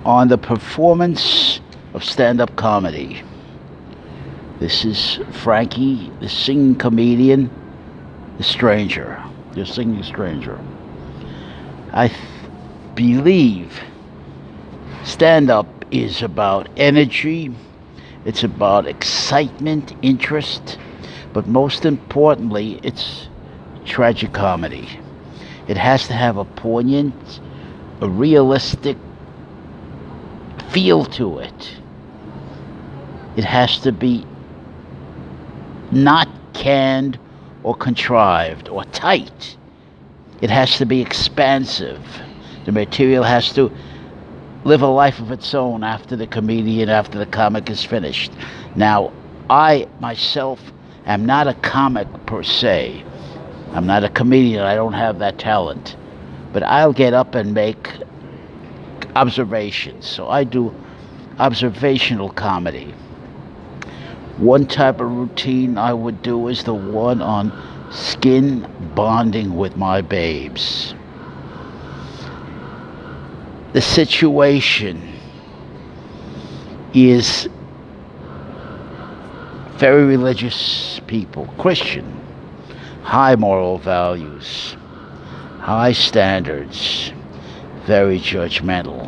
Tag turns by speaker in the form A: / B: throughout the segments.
A: on the performance of stand-up comedy. This is Frankie, the singing comedian, the stranger, the singing stranger. I believe stand-up is about energy, it's about excitement, interest, but most importantly, it's tragic comedy. It has to have a poignant, a realistic feel to it. It has to be not canned or contrived or tight. It has to be expansive. The material has to live a life of its own after the comedian, after the comic is finished. Now, I myself am not a comic per se. I'm not a comedian. I don't have that talent. But I'll get up and make observations. So I do observational comedy. One type of routine I would do is the one on skin bonding with my babes. The situation is very religious people, Christian, high moral values, high standards, very judgmental.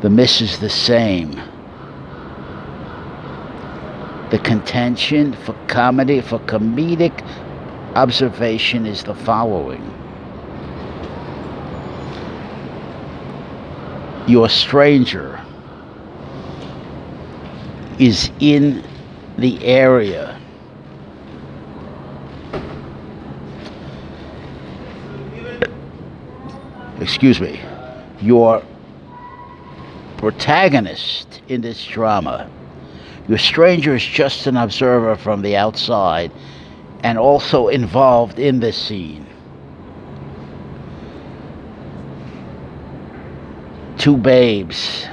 A: The miss is the same. The contention for comedy, for comedic observation is the following. Your stranger is in the area. Excuse me. Your protagonist in this drama. Your stranger is just an observer from the outside and also involved in this scene. Two babes.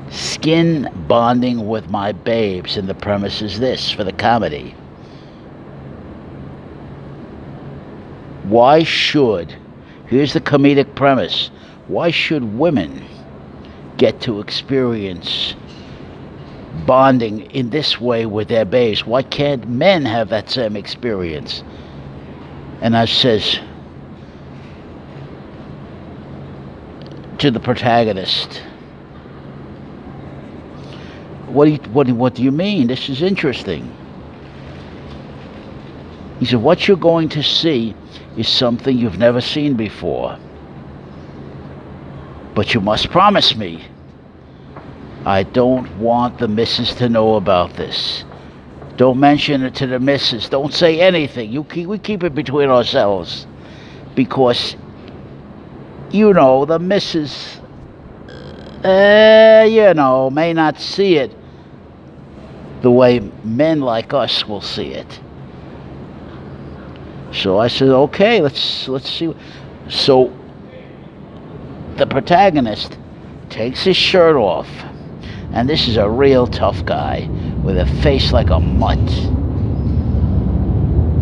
A: Skin bonding with my babes, and the premise is this for the comedy. Here's the comedic premise, why should women get to experience bonding in this way with their babes? Why can't men have that same experience? And I says to the protagonist, what do you mean? This is interesting. He said, what you're going to see is something you've never seen before. But you must promise me. I don't want the missus to know about this. Don't mention it to the missus. Don't say anything. We keep it between ourselves. Because, the missus, may not see it the way men like us will see it. So I said, okay, let's see. So the protagonist takes his shirt off, and this is a real tough guy with a face like a mutt.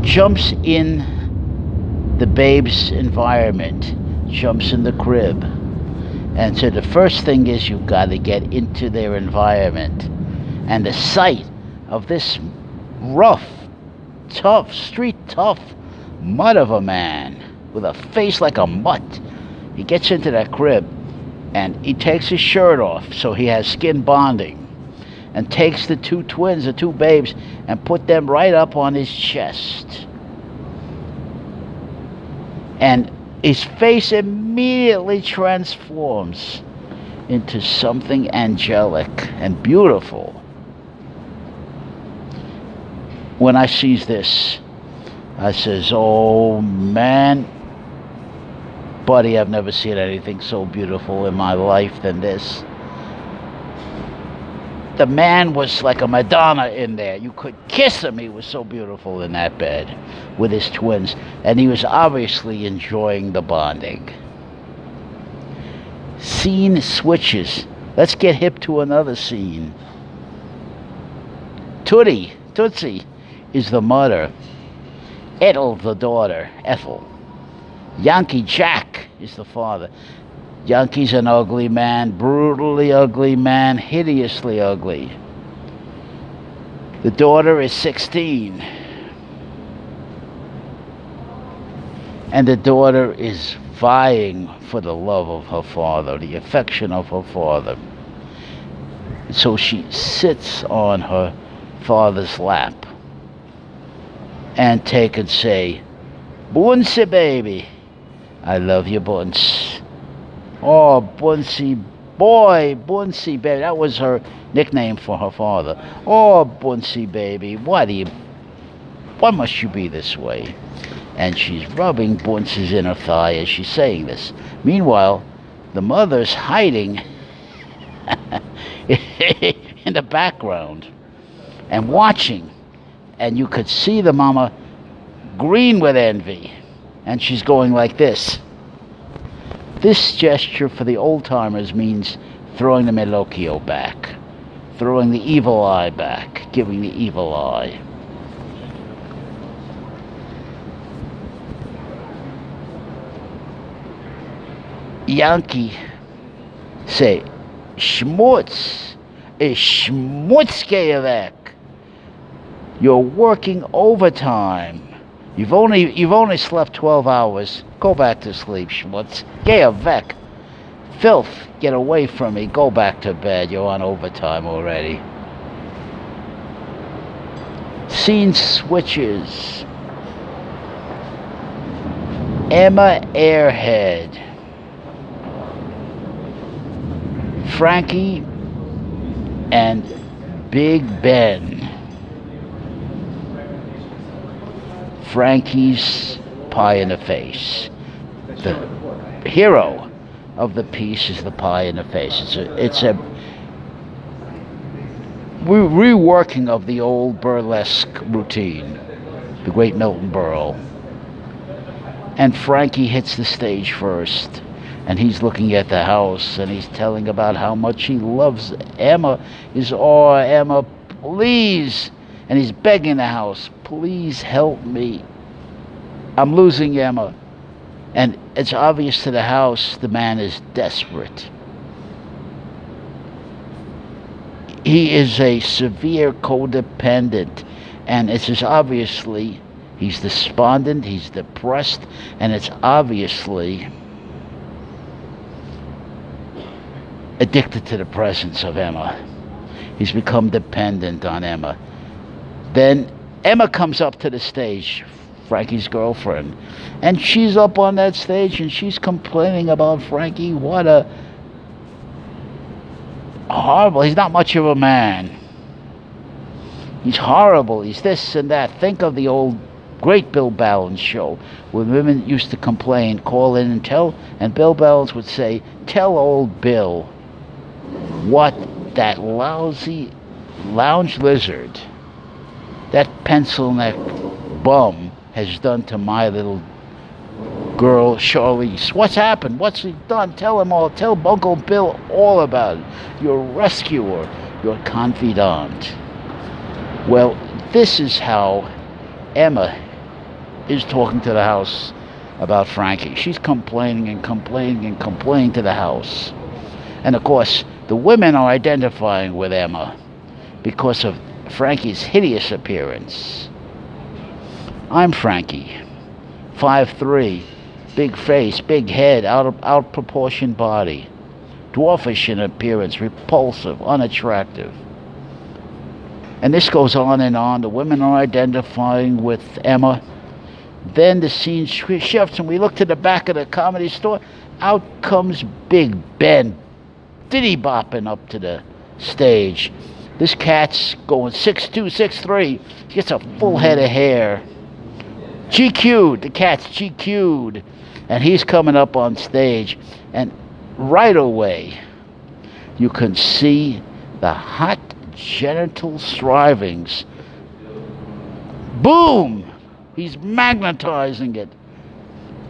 A: Jumps in the babe's environment, jumps in the crib. And so the first thing is you've got to get into their environment. And the sight of this rough, tough, street tough mutt of a man with a face like a mutt. He gets into that crib and he takes his shirt off so he has skin bonding, and takes the two twins, the two babes, and put them right up on his chest. And his face immediately transforms into something angelic and beautiful. When I sees this, I says, oh man, buddy, I've never seen anything so beautiful in my life than this. The man was like a Madonna in there. You could kiss him. He was so beautiful in that bed with his twins. And he was obviously enjoying the bonding. Scene switches. Let's get hip to another scene. Tootsie is the mother. Ethel, the daughter, Yankee Jack is the father. Yankee's an ugly man, brutally ugly man, hideously ugly. The daughter is 16. And the daughter is vying for the love of her father, the affection of her father. So she sits on her father's lap and take and say, Bunsi baby, I love you, Buns. Oh, Bunsi boy, Bunsi baby. That was her nickname for her father. Oh, Bunsi baby, why must you be this way? And she's rubbing Bunsi's inner thigh as she's saying this. Meanwhile, the mother's hiding in the background and watching. And you could see the mama green with envy. And she's going like this. This gesture for the old-timers means throwing the Melocchio back. Throwing the evil eye back. Giving the evil eye. Yankee say, Schmutz, Schmutzgehwerk. You're working overtime. You've only slept 12 hours. Go back to sleep, Schmutz. Gehwerk. Filth, get away from me. Go back to bed. You're on overtime already. Scene switches. Emma Airhead. Frankie and Big Ben. Frankie's pie in the face. The hero of the piece is the pie in the face. It's a reworking of the old burlesque routine, the great Milton Berle. And Frankie hits the stage first. And he's looking at the house, and he's telling about how much he loves Emma. Emma, please. And he's begging the house, please help me. I'm losing Emma. And it's obvious to the house the man is desperate. He is a severe codependent. And it's just obviously he's despondent, he's depressed, and it's obviously addicted to the presence of Emma. He's become dependent on Emma. Then Emma comes up to the stage, Frankie's girlfriend, and she's up on that stage and she's complaining about Frankie. What a horrible, he's not much of a man. He's horrible, he's this and that. Think of the old great Bill Ballance show where women used to complain, call in and tell, and Bill Ballance would say, tell old Bill what that lousy lounge lizard, that pencil neck bum has done to my little girl Charlize. What's happened? What's he done? Tell him all. Tell Uncle Bill all about it. Your rescuer, your confidant. Well, this is how Emma is talking to the house about Frankie. She's complaining and complaining and complaining to the house. And of course, the women are identifying with Emma because of Frankie's hideous appearance. I'm Frankie, 5'3", big face, big head, out proportioned body, dwarfish in appearance, repulsive, unattractive. And this goes on and on. The women are identifying with Emma. Then the scene shifts and we look to the back of the Comedy Store. Out comes Big Ben, diddy bopping up to the stage. This cat's going 6'2", 6'3". He gets a full head of hair. GQ'd, the cat's GQ'd. And he's coming up on stage. And right away, you can see the hot genital strivings. Boom! He's magnetizing it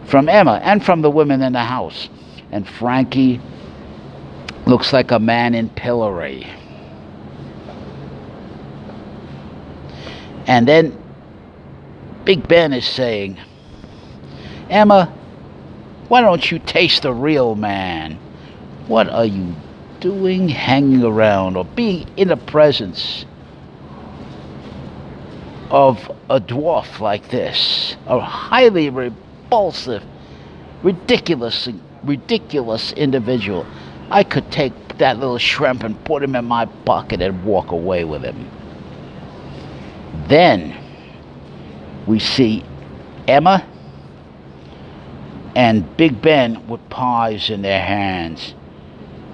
A: from Emma and from the women in the house. And Frankie looks like a man in pillory. And then Big Ben is saying, Emma, Why don't you taste the real man? What are you doing hanging around or being in the presence of a dwarf like this? A highly repulsive, ridiculous individual. I could take that little shrimp and put him in my pocket and walk away with him. Then we see Emma and Big Ben with pies in their hands.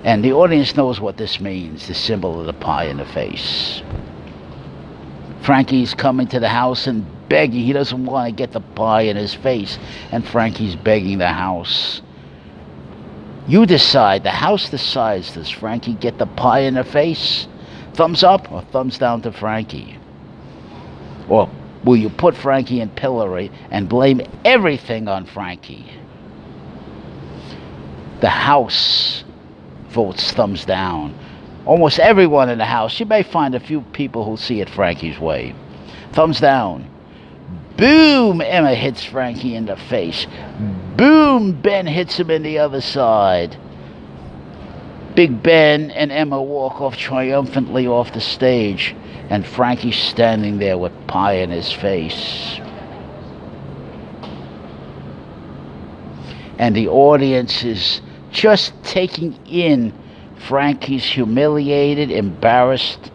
A: And the audience knows what this means, the symbol of the pie in the face. Frankie's coming to the house and begging. He doesn't want to get the pie in his face. And Frankie's begging the house. You decide. The house decides. Does Frankie get the pie in the face? Thumbs up or thumbs down to Frankie? Or will you put Frankie in pillory and blame everything on Frankie? The house votes thumbs down. Almost everyone in the house. You may find a few people who see it Frankie's way. Thumbs down. Boom! Emma hits Frankie in the face. Boom! Ben hits him in the other side. Big Ben and Emma walk off triumphantly off the stage, and Frankie's standing there with pie in his face. And the audience is just taking in Frankie's humiliated, embarrassed,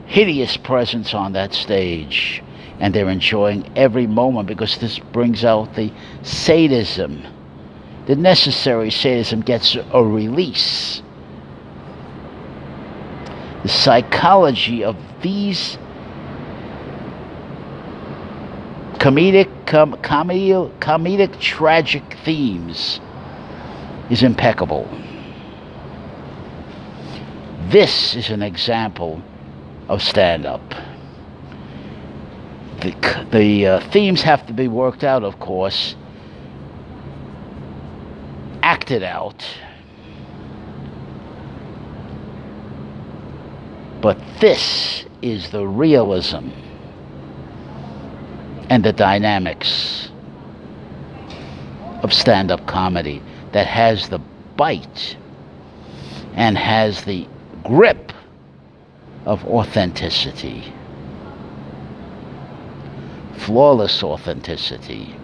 A: hideous presence on that stage. And they're enjoying every moment because this brings out the sadism. The necessary sadism gets a release. The psychology of these comedic tragic themes is impeccable. This is an example of stand-up. The themes have to be worked out, of course, acted out, but this is the realism and the dynamics of stand-up comedy that has the bite and has the grip of authenticity. Flawless authenticity.